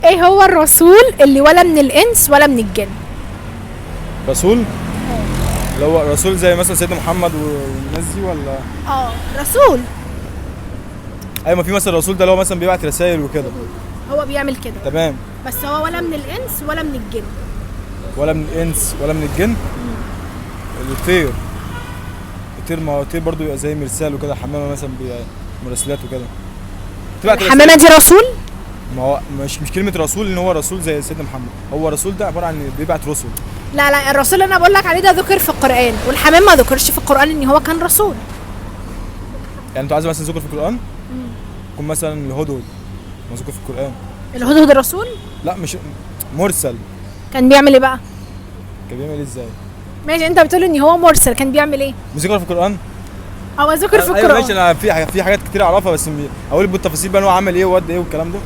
ايه هو الرسول اللي ولا من الانس ولا من الجن؟ رسول اللي هو رسول زي مثلا سيدنا محمد والناس دي ولا؟ رسول. ايوه، ما في مثلا الرسول ده اللي هو مثلا بيبعت رسائل وكده. هو بيعمل كده تمام. بس هو ولا من الانس ولا من الجن. ولا من الانس ولا من الجن. الطير. الطير، ما هو الطير برضه بيبقى زي مرسال وكده، حمامه مثلا مراسلات وكده. تبعت الحمامه دي رسول؟ ما هو مش كلمه رسول ان هو رسول زي سيدنا محمد، هو رسول ده عباره عن بيبعت رسل. لا لا، الرسول اللي انا بقول لك عليه ده ذكر في القران، والحمام ما ذكرش في القران ان هو كان رسول. يعني انتوا عايز مثلا ذكر في القران يكون مثلا الهدهد مذكور في القران. الهدهد رسول؟ لا، مش مرسل. كان بيعمل ايه بقى؟ كان بيعمل ايه ازاي؟ ماشي، انت بتقول ان هو مرسل، كان بيعمل ايه؟ ذكر في القران. ذكر في ايوه القران. ماشي، انا في حاجات كتير اعرفها، بس اقول بالتفاصيل بقى ان هو عمل ايه وود ايه والكلام ده.